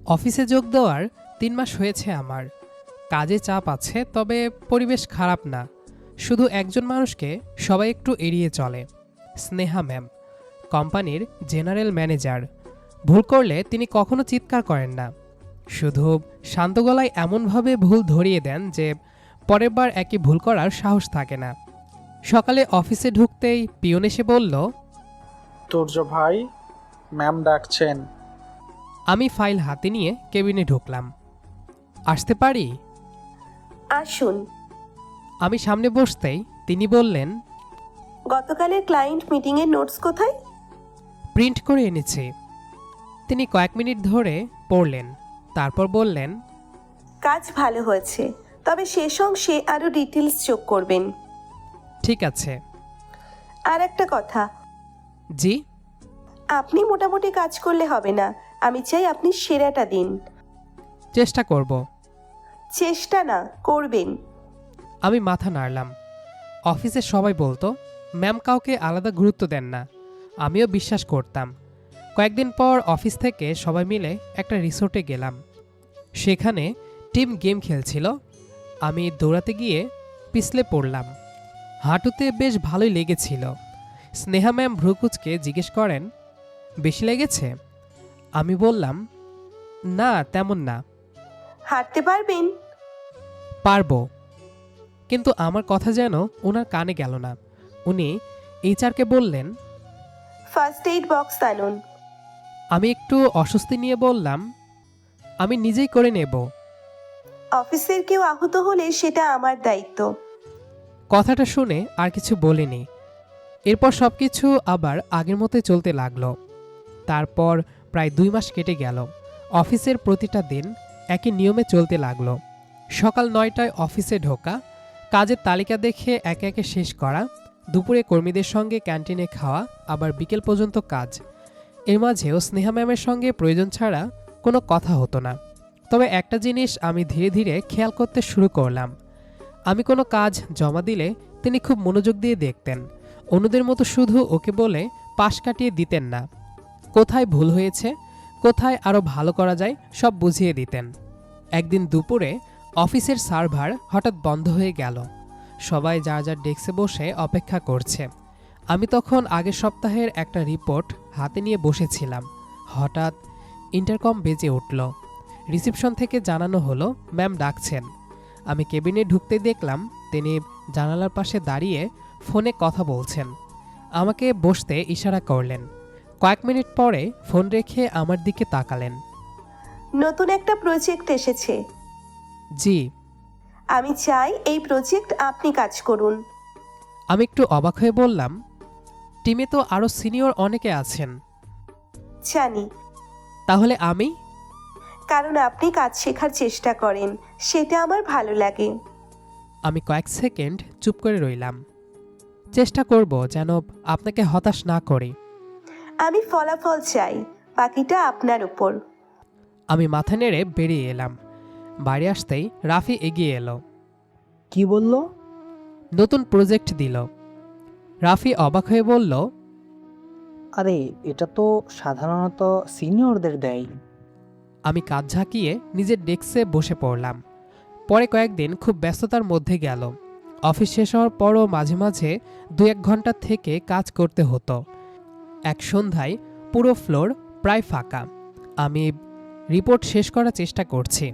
অফিসে যোগ দেওয়ার ৩ মাস হয়েছে আমার। কাজে চাপ আছে, তবে পরিবেশ খারাপ না। শুধু একজন মানুষকে সবাই একটু এড়িয়ে চলে, স্নেহা ম্যাম, কোম্পানির জেনারেল ম্যানেজার। ভুল করলে তিনি কখনো চিৎকার করেন না, শুধু শান্ত গলায় এমনভাবে ভুল ধরিয়ে দেন যে পরের বার একই ভুল করার সাহস থাকে না। সকালে অফিসে ঢুকতেই পিয়ন এসে বলল, তুর্য ভাই, ম্যাম ডাকছেন। আমি ফাইল হাতে নিয়ে কেবিনে ঢুকলাম। আসতে পারি? আসুন। আমি সামনে বসতেই তিনি বললেন, গতকালের ক্লায়েন্ট মিটিংয়ের নোটস কোথায়? প্রিন্ট করে এনেছি। তিনি কয়েক মিনিট ধরে পড়লেন, তারপর বললেন, কাজ ভালো হয়েছে, তবে শেষ অংশে আরও ডিটেলস যোগ করবেন। ঠিক আছে। আর একটা কথা, জি? আপনি মোটামুটি কাজ করলে হবে না, আমি চাই আপনি সেরাটা দিন। চেষ্টা করব। চেষ্টা না, করবেন। আমি মাথা নাড়লাম। অফিসে সবাই বলতো ম্যাম কাউকে আলাদা গুরুত্ব দেন না, আমিও বিশ্বাস করতাম। কয়েকদিন পর অফিস থেকে সবাই মিলে একটা রিসোর্টে গেলাম। সেখানে টিম গেম খেলছিল। আমি দৌড়াতে গিয়ে পিছলে পড়লাম। হাঁটুতে বেশ ভালোই লেগেছিল। স্নেহা ম্যাম ভ্রুকুচকে জিজ্ঞেস করেন, বেশি লেগেছে? আমি বললাম, না তেমন না। হাঁটতে পারবেন? পারবো। কিন্তু আমার কথা যেন ওনার কানে গেল না। উনি এইচআরকে বললেন, ফার্স্ট এইড বক্স আনুন। আমি একটু অস্বস্তি নিয়ে বললাম, আমি নিজেই করে নেব। অফিসের কেউ আহত হলে সেটা আমার দায়িত্ব। কথাটা শুনে আর কিছু বলিনি। এরপর সব কিছু আবার আগের মতোই চলতে লাগলো। তারপর প্রায় 2 মাস কেটে গেল। অফিসের প্রতিটা দিন একই নিয়মে চলতে লাগলো। সকাল 9টায় অফিসে ঢোকা, কাজের তালিকা দেখে একে একে শেষ করা, দুপুরে কর্মীদের সঙ্গে ক্যান্টিনে খাওয়া, আবার বিকেল পর্যন্ত কাজ। এর মাঝেও স্নেহা ম্যামের সঙ্গে প্রয়োজন ছাড়া কোনো কথা হতো না। তবে একটা জিনিস আমি ধীরে ধীরে খেয়াল করতে শুরু করলাম। আমি কোনো কাজ জমা দিলে তিনি খুব মনোযোগ দিয়ে দেখতেন। অন্যদের মতো শুধু ওকে বলে পাশ কাটিয়ে দিতেন না। কোথায় ভুল হয়েছে, কোথায় আরও ভালো করা যায় সব বুঝিয়ে দিতেন। একদিন দুপুরে অফিসের সার্ভার হঠাৎ বন্ধ হয়ে গেল। সবাই যার যার ডেস্কে বসে অপেক্ষা করছে। আমি তখন আগের সপ্তাহের একটা রিপোর্ট হাতে নিয়ে বসেছিলাম। হঠাৎ ইন্টারকম বেজে উঠল। রিসিপশন থেকে জানানো হলো ম্যাম ডাকছেন। আমি কেবিনে ঢুকতে দেখলাম তিনি জানালার পাশে দাঁড়িয়ে ফোনে কথা বলছেন। আমাকে বসতে ইশারা করলেন। কয়েক মিনিট পরে ফোন রেখে আমার দিকে তাকালেন। নতুন একটা প্রজেক্ট এসেছে। জি। আমি চাই এই প্রজেক্ট আপনি কাজ করুন। আমি একটু অবাক হয়ে বললাম, টিমে তো আরও সিনিয়র অনেকে আছেন। জানি, তাহলে আমি? কারণ আপনি কাজ শেখার চেষ্টা করেন, সেটা আমার ভালো লাগে। আমি কয়েক সেকেন্ড চুপ করে রইলাম। চেষ্টা করব যেন আপনাকে হতাশ না করি। আমি ফলাফল চাই, বাকিটা আপনার উপর। আমি মাথা নেড়ে বেরিয়ে এলাম। বাড়ি আসতেই রাফি এগিয়ে এলো। কি বলল? নতুন প্রজেক্ট দিল। রাফি অবাক হয়ে বলল, আরে এটা তো সাধারণত সিনিয়রদের দেয়। আমি কাজ ঝাঁকিয়ে নিজের ডেস্কে বসে পড়লাম। পরে কয়েকদিন খুব ব্যস্ততার মধ্যে গেল। অফিস শেষ হওয়ার পরও মাঝে মাঝে 2-1 ঘন্টা থেকে কাজ করতে হতো। এক সন্ধ্যায় পুরো ফ্লোর প্রায় ফাঁকা। আমি রিপোর্ট শেষ করার চেষ্টা করছি।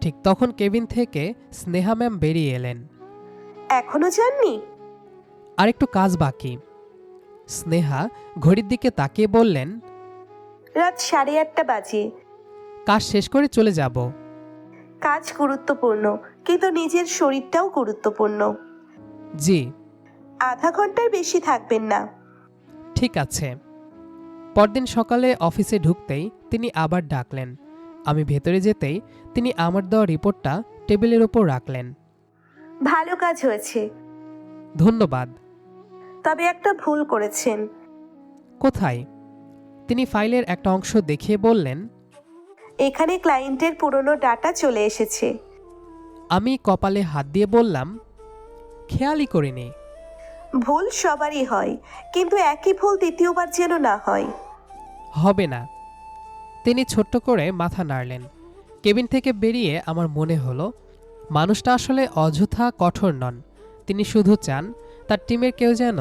ঠিক তখন কেবিন থেকে স্নেহা ম্যাম বেরিয়ে এলেন। এখনো যাননি? আরেকটু কাজ বাকি। স্নেহা ঘড়ির দিকে তাকিয়ে বললেন, রাত 8:30 বাজে। কাজ শেষ করে চলে যাব। কাজ গুরুত্বপূর্ণ, কিন্তু নিজের শরীরটাও গুরুত্বপূর্ণ। জি। আধা ঘন্টার বেশি থাকবেন না। ঠিক আছে। পরদিন সকালে অফিসে ঢুকতেই তিনি আবার ডাকলেন। আমি ভেতরে যেতেই তিনি আমার দেওয়া রিপোর্টটা টেবিলের ওপর রাখলেন। ভালো কাজ হয়েছে, ধন্যবাদ। তবে একটা ভুল করেছেন। কোথায়? তিনি ফাইলের একটা অংশ দেখিয়ে বললেন, এখানে ক্লায়েন্টের পুরনো ডাটা চলে এসেছে। আমি কপালে হাত দিয়ে বললাম, খেয়ালই করিনি। ভুল সবারই হয়, কিন্তু একই ভুল দ্বিতীয়বার যেন না হয়। হবে না। তিনি ছোট্ট করে মাথা নাড়লেন। কেবিন থেকে বেরিয়ে আমার মনে হলো মানুষটা আসলে অযথা কঠোর নন। তিনি শুধু চান তার টিমের কেউ যেন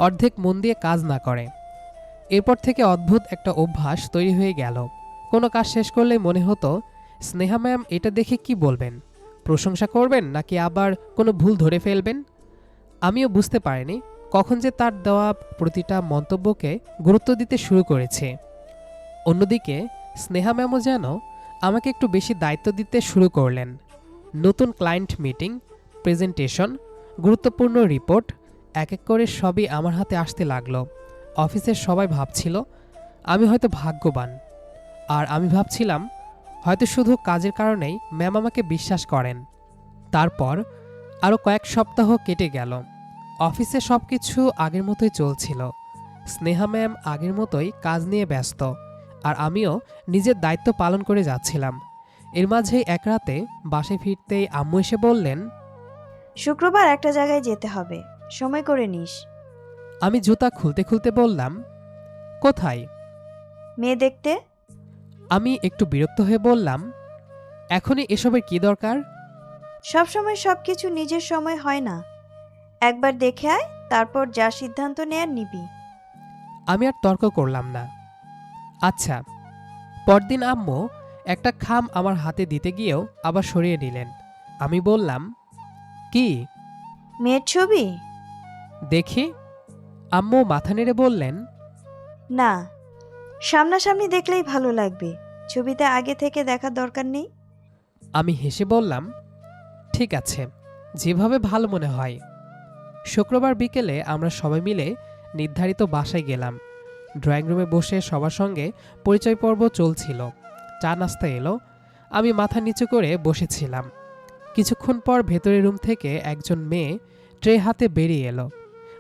অর্ধেক মন দিয়ে কাজ না করে। এরপর থেকে অদ্ভুত একটা অভ্যাস তৈরি হয়ে গেল। কোনো কাজ শেষ করলেই মনে হতো স্নেহা ম্যাম এটা দেখে কি বলবেন, প্রশংসা করবেন নাকি আবার কোনো ভুল ধরে ফেলবেন। আমিও বুঝতে পারিনি কখন যে তার দেওয়া প্রতিটা মন্তব্যকে গুরুত্ব দিতে শুরু করেছে। অন্যদিকে স্নেহা ম্যামও যেন আমাকে একটু বেশি দায়িত্ব দিতে শুরু করলেন। নতুন ক্লায়েন্ট মিটিং, প্রেজেন্টেশন, গুরুত্বপূর্ণ রিপোর্ট এক এক করে সবই আমার হাতে আসতে লাগলো। অফিসের সবাই ভাবছিল আমি হয়তো ভাগ্যবান, আর আমি ভাবছিলাম হয়তো শুধু কাজের কারণেই ম্যাম আমাকে বিশ্বাস করেন। তারপর আরও কয়েক সপ্তাহ কেটে গেল। অফিসে সব কিছু আগের মতোই চলছিল। স্নেহা ম্যাম আগের মতোই কাজ নিয়ে ব্যস্ত, আর আমিও নিজের দায়িত্ব পালন করে যাচ্ছিলাম। এর মাঝেই এক রাতে বাসায় ফিরতেই আম্মু এসে বললেন, শুক্রবার একটা জায়গায় যেতে হবে, সময় করে নিস। আমি জুতা খুলতে খুলতে বললাম, কোথায়? মেয়ে দেখতে। আমি একটু বিরক্ত হয়ে বললাম, এখনই এসবের কি দরকার? সব সময় সবকিছু নিজের সময় হয় না, একবার দেখে আয়, তারপর যা সিদ্ধান্ত নেয়ার নিবি। আমি আর তর্ক করলাম না। আচ্ছা। পরদিন আম্মু একটা খাম আমার হাতে দিতে গিয়েও আবার সরিয়ে নিলেন। আমি বললাম, কি? মেয়ের ছবি? দেখি। আম্মু মাথা নেড়ে বললেন, না, সামনাসামনি দেখলেই ভালো লাগবে, ছবিতে আগে থেকে দেখার দরকার নেই। আমি হেসে বললাম, ঠিক আছে, যেভাবে ভালো মনে হয়। শুক্রবার বিকেলে আমরা সবাই মিলে নির্ধারিত বাসায় গেলাম। ড্রয়িং রুমে বসে সবার সঙ্গে পরিচয় পর্ব চলছিল। চা নাস্তা এলো। আমি মাথা নিচু করে বসেছিলাম। কিছুক্ষণ পর ভেতরের রুম থেকে একজন মেয়ে ট্রে হাতে বেরিয়ে এলো।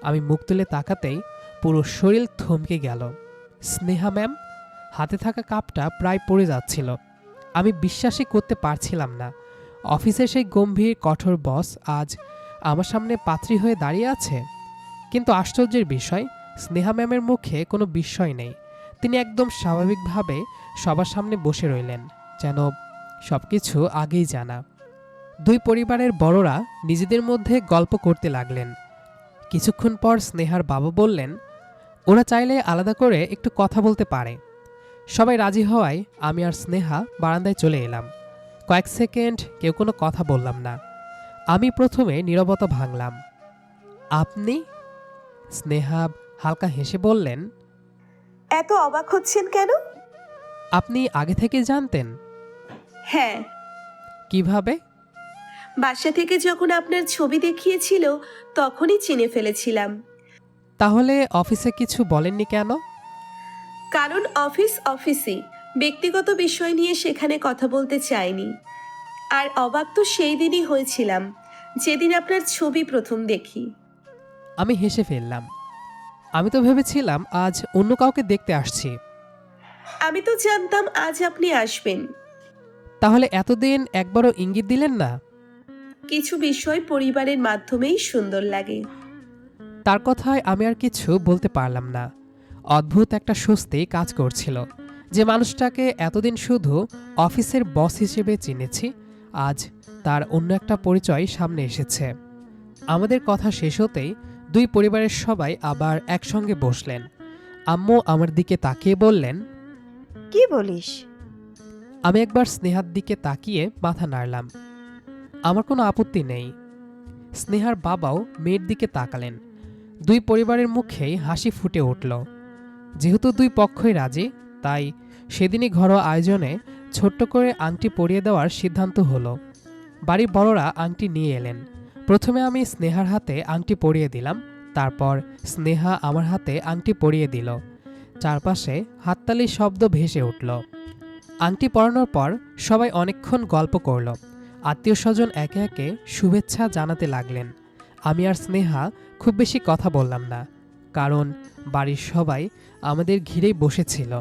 আমি মুখ তুলে তাকাতেই পুরো শরীর থমকে গেল। স্নেহা ম্যাম! হাতে থাকা কাপটা প্রায় পড়ে যাচ্ছিল। আমি বিশ্বাসই করতে পারছিলাম না অফিসের সেই গম্ভীর কঠোর বস আজ আমার সামনে পাত্রী হয়ে দাঁড়িয়ে আছে। কিন্তু আশ্চর্যের বিষয়, স্নেহা ম্যামের মুখে কোনো বিস্ময় নেই। তিনি একদম স্বাভাবিকভাবে সবার সামনে বসে রইলেন, যেন সবকিছু আগেই জানা। দুই পরিবারের বড়রা নিজেদের মধ্যে গল্প করতে লাগলেন। কিছুক্ষণ পর স্নেহার বাবা বললেন, ওরা চাইলে আলাদা করে একটু কথা বলতে পারে। সবাই রাজি হওয়ায় আমি আর স্নেহা বারান্দায় চলে এলাম। কয়েক সেকেন্ড কেউ কোনো কথা বললাম না। আমি প্রথমে নীরবতা ভাঙলাম। আপনি? স্নেহা হালকা হেসে বললেন, এত অবাক হচ্ছেন কেন? আপনি আগে থেকে জানতেন? হ্যাঁ, কিভাবে? বাসা থেকে যখন আপনার ছবি দেখিয়েছিল তখনই চিনে ফেলেছিলাম। তাহলে অফিসে কিছু বলেননি কেন? কারণ অফিসই, ব্যক্তিগত বিষয় নিয়ে সেখানে কথা বলতে চাইনি। আর অবাক তো সেই দিনই হয়েছিলাম যেদিন আপনার ছবি প্রথম দেখি। আমি হেসে ফেললাম। আমি তো ভেবেছিলাম আজ অন্য কাউকে দেখতে আসছি। আমি তো জানতাম আজ আপনি আসবেন। তাহলে এতদিন একবারও ইঙ্গিত দিলেন না? কিছু বিষয় পরিবারের মাধ্যমেই সুন্দর লাগে। তার কথায় আমি আর কিছু বলতে পারলাম না। অদ্ভুত একটা স্বস্তি কাজ করছিল। যে মানুষটাকে এতদিন শুধু অফিসের বস হিসেবে চিনেছি, আজ তার অন্য একটা পরিচয় সামনে এসেছে। আমাদের কথা শেষ হতেই দুই পরিবারের সবাই আবার একসঙ্গে বসলেন। আম্মু আমার দিকে তাকিয়ে বললেন, কি বলিস? আমি একবার স্নেহার দিকে তাকিয়ে মাথা নাড়লাম। আমার কোনো আপত্তি নেই। স্নেহার বাবাও মেয়ের দিকে তাকালেন। দুই পরিবারের মুখেই হাসি ফুটে উঠল। যেহেতু দুই পক্ষই রাজি, তাই সেদিনই ঘরোয়া আয়োজনে ছোট্ট করে আংটি পরিয়ে দেওয়ার সিদ্ধান্ত হলো। বাড়ির বড়রা আংটি নিয়ে এলেন। প্রথমে আমি স্নেহার হাতে আংটি পরিয়ে দিলাম, তারপর স্নেহা আমার হাতে আংটি পরিয়ে দিল। চারপাশে হাততালির শব্দ ভেসে উঠল। আংটি পরানোর পর সবাই অনেকক্ষণ গল্প করল। আত্মীয় স্বজন একে একে শুভেচ্ছা জানাতে লাগলেন। আমি আর স্নেহা খুব বেশি কথা বললাম না, কারণ বাড়ির সবাই আমাদের ঘিরেই বসেছিল।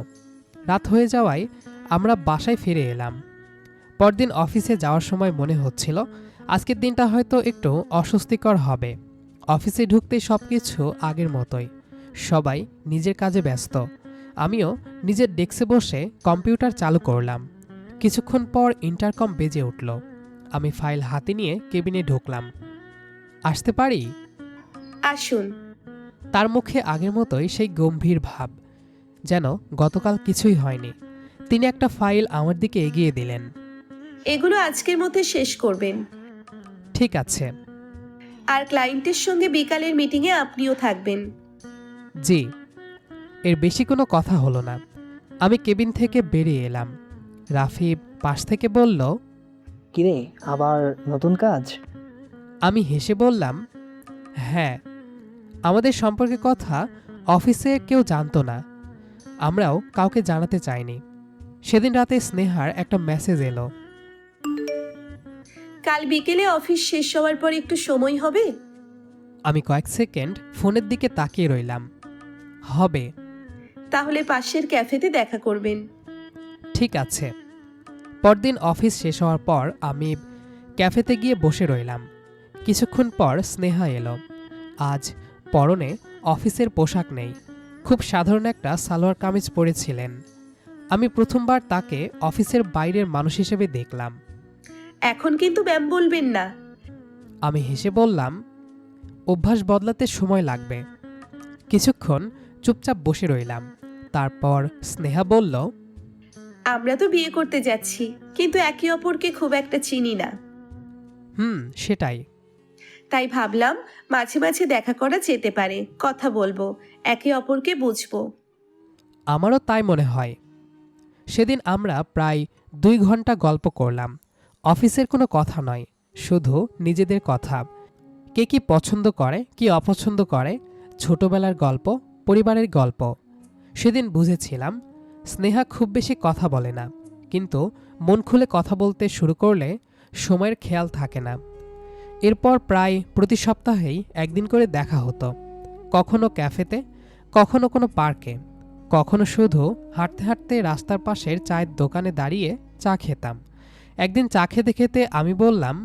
রাত হয়ে যাওয়ায় আমরা বাসায় ফিরে এলাম। পরদিন অফিসে যাওয়ার সময় মনে হচ্ছিল আজকের দিনটা হয়তো একটু অস্বস্তিকর হবে। অফিসে ঢুকতেই সবকিছু আগের মতোই, সবাই নিজের কাজে ব্যস্ত। আমিও নিজের ডেস্কে বসে কম্পিউটার চালু করলাম। কিছুক্ষণ পর ইন্টারকম বেজে উঠল। আমি ফাইল হাতে নিয়ে কেবিনে ঢুকলাম। আসতে পারি? আসুন। তার মুখে আগের মতোই সেই গম্ভীর ভাব, যেন গতকাল কিছুই হয়নি। তিনি একটা ফাইল আমার দিকে এগিয়ে দিলেন। এগুলো আজকের মধ্যে শেষ করবেন। ঠিক আছে। আর ক্লায়েন্টের সঙ্গে বিকালের মিটিংয়ে আপনিও থাকবেন। জি। এর বেশি কোনো কথা হলো না। আমি কেবিন থেকে বেরিয়ে এলাম। রাফি পাশ থেকে বলল, কিরে, আবার নতুন কাজ? আমি হেসে বললাম, হ্যাঁ। আমাদের সম্পর্কে কথা অফিসে কেউ জানতো না, আমরাও কাউকে জানাতে চাইনি। সেদিন রাতে স্নেহার একটা মেসেজ এলো। কাল বিকেলে অফিস শেষ হওয়ার পর একটু সময় হবে? আমি কয়েক সেকেন্ড ফোনের দিকে তাকিয়ে রইলাম। হবে। তাহলে পাশের ক্যাফেতে দেখা করবেন। ঠিক আছে। পরদিন অফিস শেষ হওয়ার পর আমি ক্যাফেতে গিয়ে বসে রইলাম। কিছুক্ষণ পর স্নেহা এলো। আজ পরনে অফিসের পোশাক নেই, খুব সাধারণ একটা সালোয়ার কামিজ পরেছিলেন। আমি প্রথমবার তাকে অফিসের বাইরের মানুষ হিসেবে দেখলাম। এখন কিন্তু ম্যাম বলবেন না। আমি হেসে বললাম, অভ্যাস বদলাতে সময় লাগবে। কিছুক্ষণ চুপচাপ বসে রইলাম। তারপর স্নেহা বলল, আমরা তো বিয়ে করতে যাচ্ছি, কিন্তু একে অপরকে খুব একটা চিনি না। সেটাই। তাই ভাবলাম মাঝে মাঝে দেখা করা যেতে পারে, কথা বলবো, একে অপরকে বুঝবো। আমারও তাই মনে হয়। সেদিন আমরা প্রায় 2 ঘন্টা গল্প করলাম। অফিসের কোনো কথা নয়, শুধু নিজেদের কথা। কে কি পছন্দ করে, কি অপছন্দ করে, ছোটবেলার গল্প, পরিবারের গল্প। সেদিন বুঝেছিলাম স্নেহা খুব বেশি কথা বলে না, কিন্তু মন খুলে কথা বলতে শুরু করলে সময়ের খেয়াল থাকে না। এরপর প্রায় প্রতি সপ্তাহেই একদিন করে দেখা হতো। কখনো ক্যাফেতে, কখনো কোনো পার্কে, কখনো শুধু হাঁটতে হাঁটতে রাস্তার পাশের চায়ের দোকানে দাঁড়িয়ে চা খেতাম। একদিন চা খেতে খেতে আমি বললাম,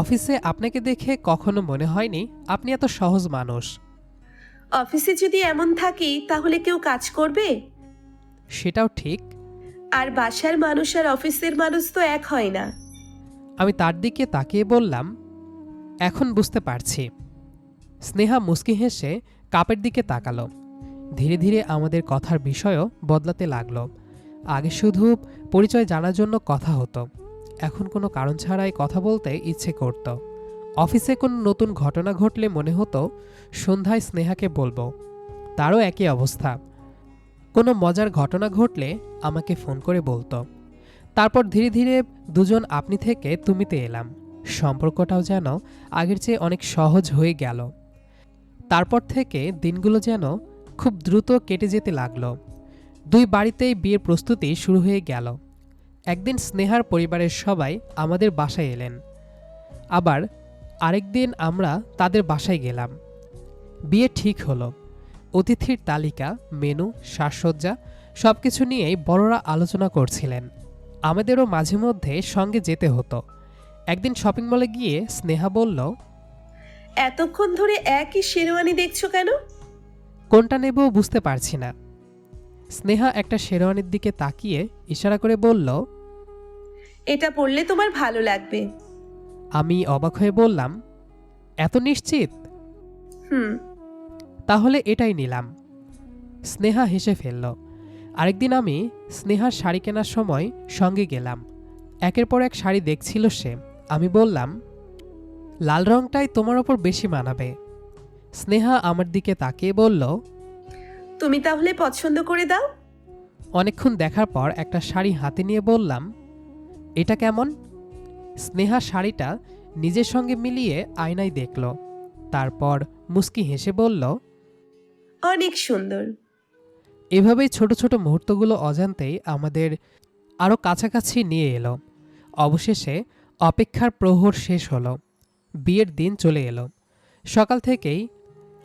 অফিসে আপনাকে দেখে কখনো মনে হয়নি আপনি এত সহজ মানুষ। অফিসে যদি এমন থাকি তাহলে কেউ কাজ করবে? সেটাও ঠিক। আর বাসার মানুষ আর অফিসের মানুষ তো এক হয় না। আমি তার দিকে তাকিয়ে বললাম, এখন বুঝতে পারছি। স্নেহা মুচকি হেসে কাপের দিকে তাকালো। ধীরে ধীরে আমাদের কথার বিষয়ও বদলাতে লাগলো। আগে শুধু পরিচয় জানার জন্য কথা হতো, এখন কোনো কারণ ছাড়াই কথা বলতে ইচ্ছে করত। অফিসে কোনো নতুন ঘটনা ঘটলে মনে হতো সন্ধ্যায় স্নেহাকে বলবো, তারও একই অবস্থা। কোনো মজার ঘটনা ঘটলে আমাকে ফোন করে বলতো। তারপর ধীরে ধীরে দুজন আপনি থেকে তুমিতে এলাম। সম্পর্কটাও যেন আগের চেয়ে অনেক সহজ হয়ে গেল। তারপর থেকে দিনগুলো যেন খুব দ্রুত কেটে যেতে লাগলো। 2 বাড়িতেই বিয়ের প্রস্তুতি শুরু হয়ে গেল। একদিন স্নেহার পরিবারের সবাই আমাদের বাসায় এলেন, আবার আরেকদিন আমরা তাদের বাসায় গেলাম। বিয়ে ঠিক হলো। অতিথির তালিকা, মেনু, সাজসজ্জা সবকিছু নিয়েই বড়রা আলোচনা করছিলেন। আমাদেরও মাঝে মধ্যে সঙ্গে যেতে হতো। একদিন শপিং মলে গিয়ে স্নেহা বলল, এতক্ষণ ধরে একই শেরওয়ানি দেখছো কেন? কোনটা নেব বুঝতে পারছি না। স্নেহা একটা শেরওয়ানির দিকে তাকিয়ে ইশারা করে বলল, এটা পরলে তোমার ভালো লাগবে। আমি অবাক হয়ে বললাম, এত নিশ্চিত? হুম। তাহলে এটাই নিলাম। স্নেহা হেসে ফেলল। আরেকদিন আমি স্নেহার শাড়ি কেনার সময় সঙ্গে গেলাম। একের পর এক শাড়ি দেখছিল সে। আমি বললাম, লাল রংটাই তোমার ওপর বেশি মানাবে। স্নেহা আমার দিকে তাকিয়ে বলল, তুমি তাহলে পছন্দ করে দাও। অনেকক্ষণ দেখার পর একটা শাড়ি হাতে নিয়ে বললাম, এটা কেমন? স্নেহা শাড়িটা নিজের সঙ্গে মিলিয়ে আয়নায় দেখল। তারপর মুস্কি হেসে বলল, অনেক সুন্দর। এভাবেই ছোট ছোট মুহূর্তগুলো অজান্তেই আমাদের আরও কাছাকাছি নিয়ে এলো। অবশেষে অপেক্ষার প্রহর শেষ হলো। বিয়ের দিন চলে এলো। সকাল থেকেই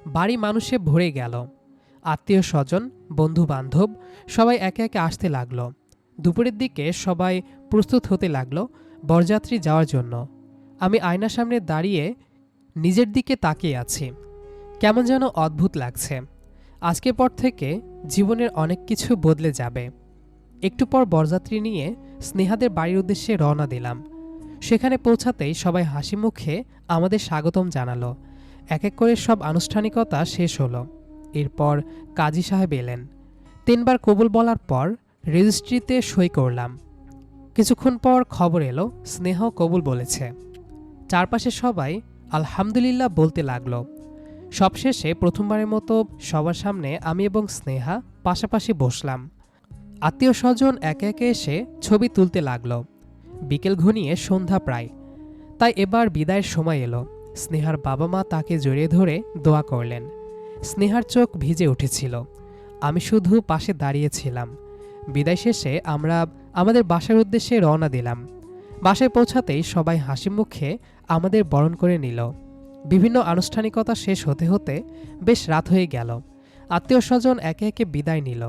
বাড়ি মানুষে ভরে গেল। আত্মীয় স্বজন, বন্ধু বান্ধব সবাই একে একে আসতে লাগলো। দুপুরের দিকে সবাই প্রস্তুত হতে লাগলো বরযাত্রী যাওয়ার জন্য। আমি আয়নার সামনে দাঁড়িয়ে নিজের দিকে তাকিয়ে আছি। কেমন যেন অদ্ভুত লাগছে। আজকের পর থেকে জীবনের অনেক কিছু বদলে যাবে। একটু পর বরযাত্রী নিয়ে স্নেহাদের বাড়ির উদ্দেশ্যে রওনা দিলাম। সেখানে পৌঁছাতেই সবাই হাসি মুখে আমাদের স্বাগতম জানালো। এক এক করে সব আনুষ্ঠানিকতা শেষ হলো। এরপর কাজী সাহেব এলেন। 3 বার কবুল বলার পর রেজিস্ট্রিতে সই করলাম। কিছুক্ষণ পর খবর এলো স্নেহাও কবুল বলেছে। চারপাশে সবাই আলহামদুলিল্লাহ বলতে লাগলো। সবশেষে প্রথমবারের মতো সবার সামনে আমি এবং স্নেহা পাশাপাশি বসলাম। আত্মীয় স্বজন একে একে এসে ছবি তুলতে লাগলো। বিকেল ঘনিয়ে সন্ধ্যা প্রায়, তাই এবার বিদায়ের সময় এলো। স্নেহার বাবা মা তাকে জড়িয়ে ধরে দোয়া করলেন। স্নেহার চোখ ভিজে উঠেছিল। আমি শুধু পাশে দাঁড়িয়েছিলাম। বিদায় শেষে আমরা আমাদের বাসার উদ্দেশ্যে রওনা দিলাম। বাসায় পৌঁছাতেই সবাই হাসি মুখে আমাদের বরণ করে নিল। বিভিন্ন আনুষ্ঠানিকতা শেষ হতে হতে বেশ রাত হয়ে গেল। আত্মীয় স্বজন একে একে বিদায় নিল।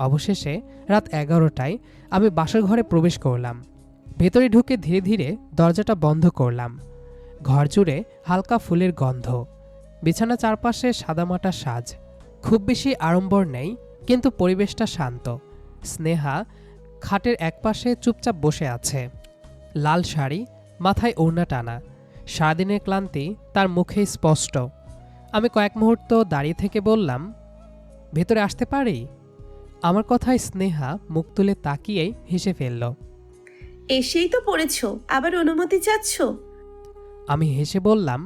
অবশেষে রাত 11টায় আমি বাসার ঘরে প্রবেশ করলাম। ভেতরে ঢুকে ধীরে ধীরে দরজাটা বন্ধ করলাম। ঘর জুড়ে হালকা ফুলের গন্ধ, বিছানা চারপাশে সাদামাটা সাজ। খুব বেশি আড়ম্বর নেই, কিন্তু পরিবেশটা শান্ত। স্নেহা খাটের একপাশে চুপচাপ বসে আছে। লাল শাড়ি, মাথায় ওড়না টানা। সারাদিনের ক্লান্তি তার মুখে স্পষ্ট। আমি কয়েক মুহূর্ত দাঁড়িয়ে থেকে বললাম, ভেতরে আসতে পারি? আমার কথায় স্নেহা মুখ তুলে তাকিয়েই হেসে ফেলল। এসেই তো পড়েছ, আবার অনুমতি চাচ্ছ? আমি হেসে বললাম,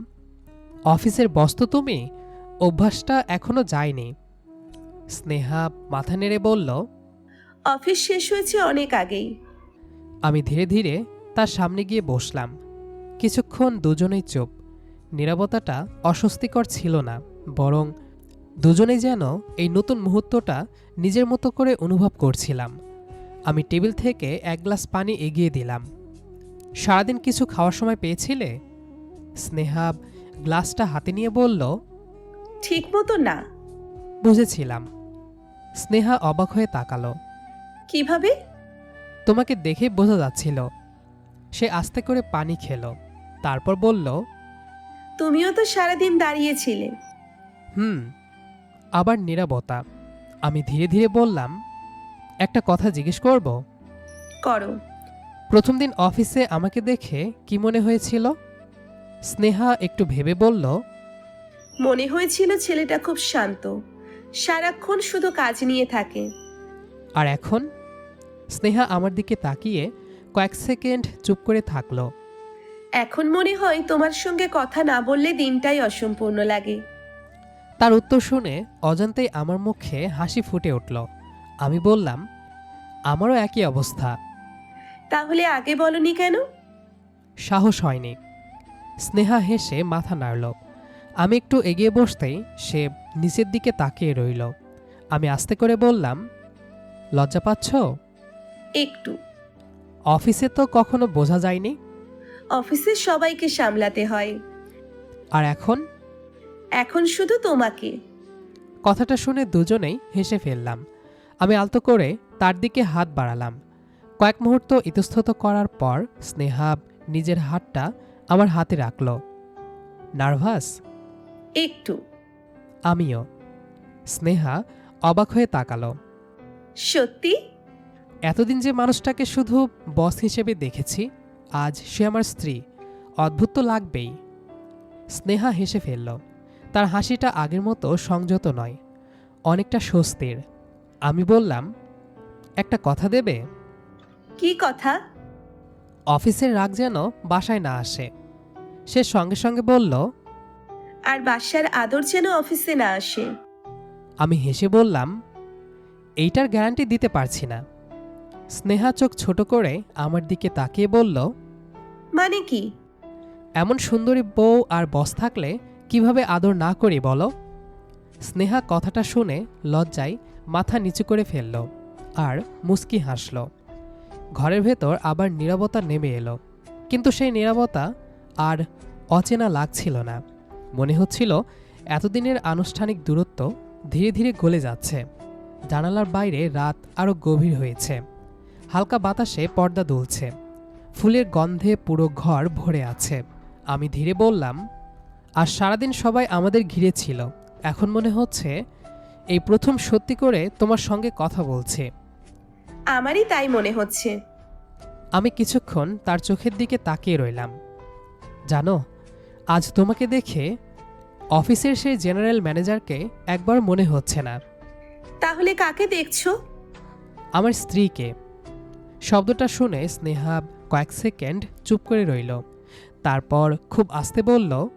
অফিসের বস তো তুমি, অভ্যাসটা এখনো যায়নি। স্নেহা মাথা নেড়ে বলল, অফিস শেষ হয়েছে অনেক আগেই। আমি ধীরে ধীরে তার সামনে গিয়ে বসলাম। কিছুক্ষণ দুজনেই চুপ। নীরবতাটা অস্বস্তিকর ছিল না, বরং দুজনেই যেন এই নতুন মুহূর্তটা নিজের মতো করে অনুভব করছিলাম। আমি টেবিল থেকে 1 গ্লাস পানি এগিয়ে দিলাম। সারাদিন কিছু খাওয়ার সময় পেয়েছিলে? স্নেহা গ্লাসটা হাতে নিয়ে বলল, ঠিক মতো না। বুঝেছিলাম। স্নেহা অবাক হয়ে তাকালো। কিভাবে? তোমাকে দেখে বোঝা যাচ্ছিল। সে আস্তে করে পানি খেলো, তারপর বলল, তুমিও তো সারাদিন দাঁড়িয়েছিলে। আবার নীরবতা। আমি ধীরে ধীরে বললাম, একটা কথা জিজ্ঞেস করব? করো। প্রথম দিন অফিসে আমাকে দেখে কি মনে হয়েছিল? স্নেহা একটু ভেবে বলল, মনে হয়েছিল ছেলেটা খুব শান্ত, সারাক্ষণ শুধু কাজ নিয়ে থাকে। আর এখন? স্নেহা আমার দিকে তাকিয়ে কয়েক সেকেন্ড চুপ করে থাকলো। এখন মনে হয় তোমার সঙ্গে কথা না বললে দিনটাই অসম্পূর্ণ লাগে। তার উত্তর শুনে অজান্তেই আমার মুখে হাসি ফুটে উঠল। আমি বললাম, আমারও একই অবস্থা। তাহলে আগে বলনি কেন? সাহস হয়নি। স্নেহা হেসে মাথা নাড়ল। আমি একটু এগিয়ে বসতেই সে নিচের দিকে তাকিয়ে রইল। আমি আস্তে করে বললাম, লজ্জা পাচ্ছ? একটু। অফিসে তো কখনো বোঝা যায়নি। অফিসে সবাইকে সামলাতে হয়। আর এখন? এখন শুধু তোমাকে। কথাটা শুনে দুজনেই হেসে ফেললাম। আমি আলতো করে তার দিকে হাত বাড়ালাম। কয়েক মুহূর্ত ইতস্তত করার পর স্নেহা নিজের হাতটা আমার হাতে রাখল। নার্ভাস? একটু। আমিও। স্নেহা অবাক হয়ে তাকালো। সত্যি? এতদিন যে মানুষটাকে শুধু বস হিসেবে দেখেছি, আজ সে আমার স্ত্রী। অদ্ভুত তো লাগবেই। স্নেহা হেসে ফেলল। তার হাসিটা আগের মতো সংযত নয়, অনেকটা স্বস্তির। আমি বললাম, একটা কথা দেবে? কি কথা? অফিসের রাগ যেন বাসায় না আসে। সে সঙ্গে সঙ্গে বলল, আর বাসার আদর যেন অফিসে না আসে। আমি হেসে বললাম, এইটার গ্যারান্টি দিতে পারছি না। স্নেহা চোখ ছোট করে আমার দিকে তাকিয়ে বলল, মানে কি? এমন সুন্দরী বউ আর বস থাকলে কিভাবে আদর না করি বলো? স্নেহা কথাটা শুনে লজ্জায় মাথা নিচু করে ফেলল আর মুচকি হাসল। ঘরের ভেতর আবার নীরবতা নেমে এলো, কিন্তু সেই নীরবতা আর অচেনা লাগছিল না। মনে হচ্ছিল এতদিনের আনুষ্ঠানিক দূরত্ব ধীরে ধীরে গলে যাচ্ছে। জানালার বাইরে রাত আরও গভীর হয়েছে। হালকা বাতাসে পর্দা দুলছে। ফুলের গন্ধে পুরো ঘর ভরে আছে। আমি ধীরে বললাম, আর সারাদিন সবাই আমাদের ঘিরে ছিল। এখন মনে হচ্ছে এই প্রথম সত্যি করে তোমার সঙ্গে কথা বলছি। আমারই তাই মনে হচ্ছে। আমি কিছুক্ষণ তার চোখের দিকে তাকিয়ে রইলাম। জানো, আজ তোমাকে দেখে অফিসের সেই জেনারেল ম্যানেজারকে একবার মনে হচ্ছে না। তাহলে কাকে দেখছো? আমার স্ত্রীকে। শব্দটা শুনে স্নেহা কয়েক সেকেন্ড চুপ করে রইল। তারপর খুব আস্তে বলল,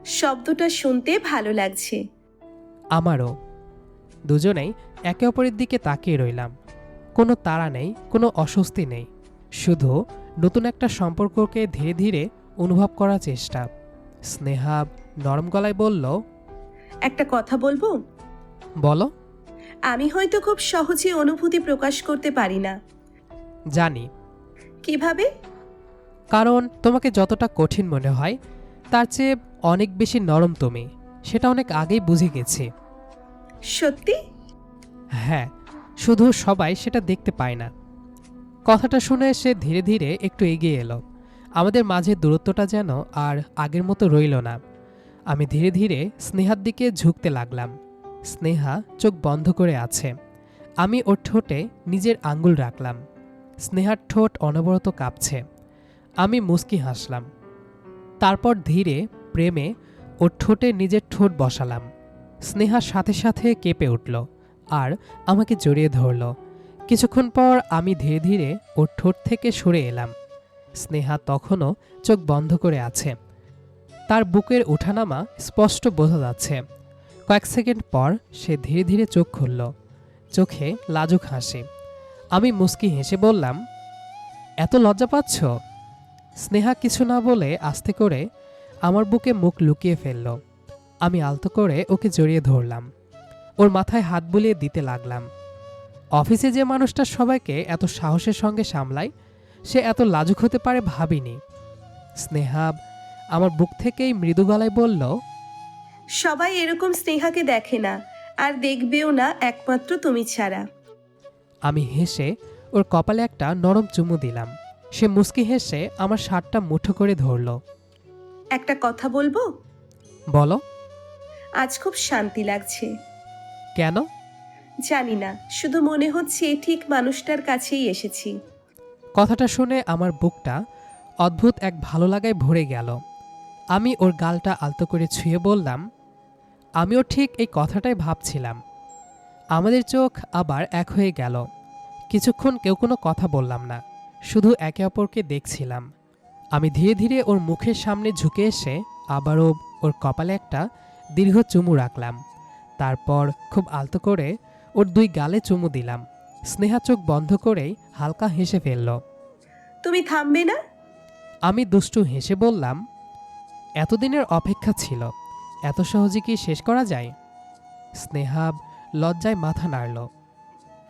শব্দটা শুনতে ভালো লাগছে। আমারও। দুজনেই একে অপরের দিকে তাকিয়ে রইলাম। কোনো তাড়া নেই, কোনো অস্বস্তি নেই, শুধু নতুন একটা সম্পর্ককে ধীরে ধীরে অনুভব করার চেষ্টা। স্নেহা নরম গলায় বলল, একটা কথা বলবো? বলো। আমি হয়তো খুব সহজে অনুভূতি প্রকাশ করতে পারি না। জানি। কিভাবে? কারণ তোমাকে যতটা কঠিন মনে হয় তার চেয়ে অনেক বেশি নরম তুমি, সেটা অনেক আগেই বুঝে গেছি। সত্যি? হ্যাঁ, শুধু সবাই সেটা দেখতে পায় না। কথাটা শুনে সে ধীরে ধীরে একটু এগিয়ে এলো। আমাদের মাঝে দূরত্বটা যেন আর আগের মতো রইল না। আমি ধীরে ধীরে স্নেহার দিকে ঝুঁকতে লাগলাম। স্নেহা চোখ বন্ধ করে আছে। আমি ওর ঠোঁটে নিজের আঙ্গুল রাখলাম। স্নেহার ঠোঁট অনবরত কাঁপছে। আমি মুচকি হাসলাম। তারপর ধীরে প্রেমে ওর ঠোঁটে নিজের ঠোঁট বসালাম। স্নেহার সাথে সাথে কেঁপে উঠল আর আমাকে জড়িয়ে ধরল। কিছুক্ষণ পর আমি ধীরে ধীরে ওর ঠোঁট থেকে সরে এলাম। স্নেহা তখনও চোখ বন্ধ করে আছে। তার বুকের ওঠানামা স্পষ্ট বোঝা যাচ্ছে। কয়েক সেকেন্ড পর সে ধীরে ধীরে চোখ খুলল, চোখে লাজুক হাসি। আমি মুচকি হেসে বললাম, এত লজ্জা পাচ্ছ? স্নেহা কিছু না বলে আস্তে করে আমার বুকে মুখ লুকিয়ে ফেলল। আমি আলতো করে ওকে জড়িয়ে ধরলাম, ওর মাথায় হাত বুলিয়ে দিতে লাগলাম। অফিসে যে মানুষটা সবাইকে এত সাহসের সঙ্গে সামলায়, সে এত লাজুক হতে পারে ভাবিনি। স্নেহা আমার বুক থেকেই মৃদু গলায় বলল, সবাই এরকম স্নেহাকে দেখে না, আর দেখবেও না একমাত্র তুমি ছাড়া। আমি হেসে ওর কপালে একটা নরম চুমু দিলাম। সে মুচকি হেসে আমার শার্টটা মুঠো করে ধরল। একটা কথা বলবো? বলো। আজ খুব শান্তি লাগছে। কেন? জানি না, শুধু মনে হচ্ছে ঠিক মানুষটার কাছেই এসেছি। কথাটা শুনে আমার বুকটা অদ্ভুত এক ভালো লাগায় ভরে গেল। আমি ওর গালটা আলতো করে ছুঁয়ে বললাম, আমিও ঠিক এই কথাটাই ভাবছিলাম। আমাদের চোখ আবার এক হয়ে গেল। কিছুক্ষণ কেউ কোনো কথা বললাম না, শুধু একে অপরকে দেখছিলাম। আমি ধীরে ধীরে ওর মুখের সামনে ঝুঁকে এসে আবারও ওর কপালে একটা দীর্ঘ চুমু রাখলাম। তারপর খুব আলতো করে ওর দুই গালে চুমু দিলাম। স্নেহা চোখ বন্ধ করেই হালকা হেসে ফেলল। তুমি থামবে না? আমি দুষ্টু হেসে বললাম, এতদিনের অপেক্ষা ছিল, এত সহজে কি শেষ করা যায়? স্নেহা লজ্জায় মাথা নাড়ল।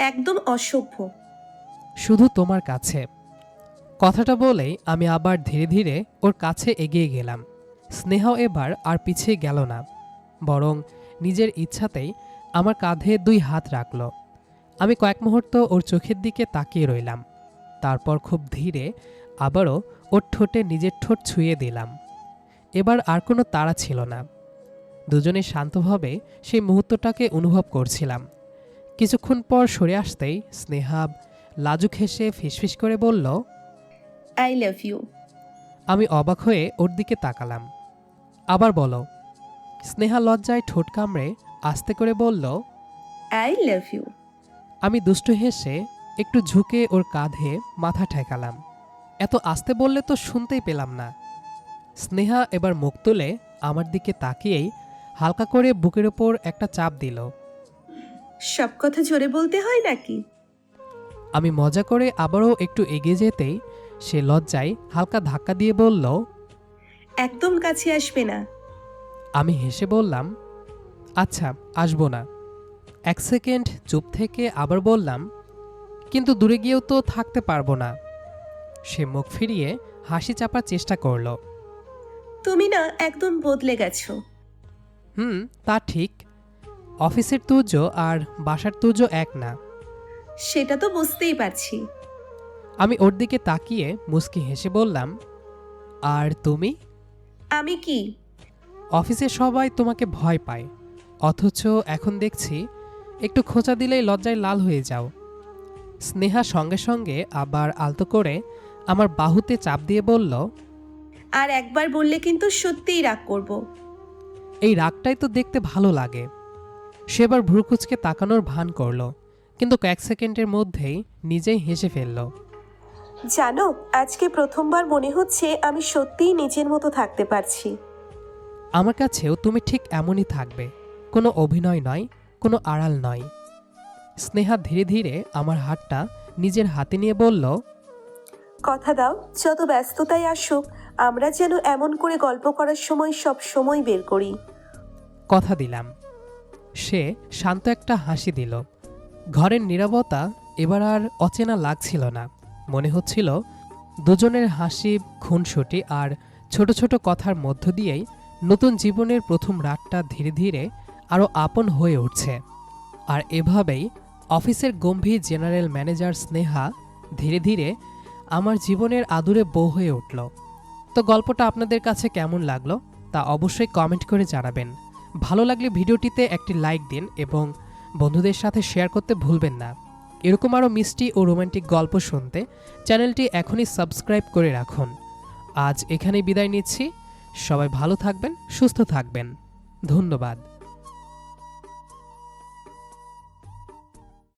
একদম অসভ্য। শুধু তোমার কাছে। কথাটা বলেই আমি আবার ধীরে ধীরে ওর কাছে এগিয়ে গেলাম। স্নেহাও এবার আর পিছিয়ে গেল না, বরং নিজের ইচ্ছাতেই আমার কাঁধে দুই হাত রাখল। আমি কয়েক মুহূর্ত ওর চোখের দিকে তাকিয়ে রইলাম। তারপর খুব ধীরে আবারও ওর ঠোঁটে নিজের ঠোঁট ছুঁয়ে দিলাম। এবার আর কোনো তাড়া ছিল না। দুজনে শান্তভাবে সেই মুহূর্তটাকে অনুভব করছিলাম। কিছুক্ষণ পর সরে আসতেই স্নেহা লাজুক হেসে ফিসফিস করে বলল, আই লাভ ইউ। আমি অবাক হয়ে ওর দিকে তাকালাম। আবার বলো। স্নেহা লজ্জায় ঠোঁট কামড়ে আস্তে করে বলল, আই লাভ ইউ। আমি দুষ্টু হেসে একটু ঝুঁকে ওর কাঁধে মাথা ঠেকালাম। এত আস্তে বললে তো শুনতেই পেলাম না। স্নেহা এবার মুখ তুলে আমার দিকে তাকিয়েই হালকা করে বুকের ওপর একটা চাপ দিল। সব কথা জোরে বলতে হয় নাকি? আমি মজা করে আবারও একটু এগিয়ে যেতেই সে লজ্জায় হালকা ধাক্কা দিয়ে বলল, একদম কাছে আসবে না। আমি হেসে বললাম, আচ্ছা আসবো না। এক সেকেন্ড চুপ থেকে আবার বললাম, কিন্তু দূরে গিয়েও তো থাকতে পারবো না। সে মুখ ফিরিয়ে হাসি চাপার চেষ্টা করল। তুমি না একদম বদলে গেছো। তা ঠিক। অফিসের তুর্য আর বাসার তুর্য এক না। সেটা তো বুঝতেই পারছি। আমি ওর দিকে তাকিয়ে মুচকি হেসে বললাম, আর তুমি? আমি কি? অফিসে সবাই তোমাকে ভয় পায়, অথচ এখন দেখছি একটু খোঁচা দিলেই লজ্জায় লাল হয়ে যাও। স্নেহা সঙ্গে সঙ্গে আবার আলতো করে আমার বাহুতে চাপ দিয়ে বলল, আর একবার বললে কিন্তু সত্যিই রাগ করব। এই রাগটাই তো দেখতে ভালো লাগে। সেবার ভ্রুকুচকে তাকানোর ভান করল, কিন্তু কয়েক সেকেন্ডের মধ্যেই নিজেই হেসে ফেলল। জানো, আজকে প্রথমবার মনে হচ্ছে আমি সত্যিই নিজের মতো থাকতে পারছি। আমার কাছেও তুমি ঠিক এমনই থাকবে, কোনো অভিনয় নয়, কোনো আড়াল নয়। স্নেহা ধীরে ধীরে আমার হাতটা নিজের হাতে নিয়ে বলল, কথা দাও, যত ব্যস্ততায় আসুক আমরা যেন এমন করে গল্প করার সময় সব সময় বের করি। কথা দিলাম। সে শান্ত একটা হাসি দিল। ঘরের নীরবতা এবার আর অচেনা লাগছিল না। মনে হচ্ছিল দুজনের হাসি, খুনসুটি আর ছোট ছোট কথার মধ্য দিয়েই নতুন জীবনের প্রথম রাতটা ধীরে ধীরে আরও আপন হয়ে উঠছে। আর এভাবেই অফিসের গম্ভীর জেনারেল ম্যানেজার স্নেহা ধীরে ধীরে আমার জীবনের আদুরে বউ হয়ে উঠল। তো গল্পটা আপনাদের কাছে কেমন লাগলো তা অবশ্যই কমেন্ট করে জানাবেন। ভালো লাগলে ভিডিওটিতে একটি লাইক দিন এবং বন্ধুদের সাথে শেয়ার করতে ভুলবেন না। এরকম আরও মিষ্টি ও রোমান্টিক গল্প শুনতে চ্যানেলটি এখনই সাবস্ক্রাইব করে রাখুন। আজ এখানেই বিদায় নিচ্ছি। সবাই ভালো থাকবেন, সুস্থ থাকবেন। ধন্যবাদ।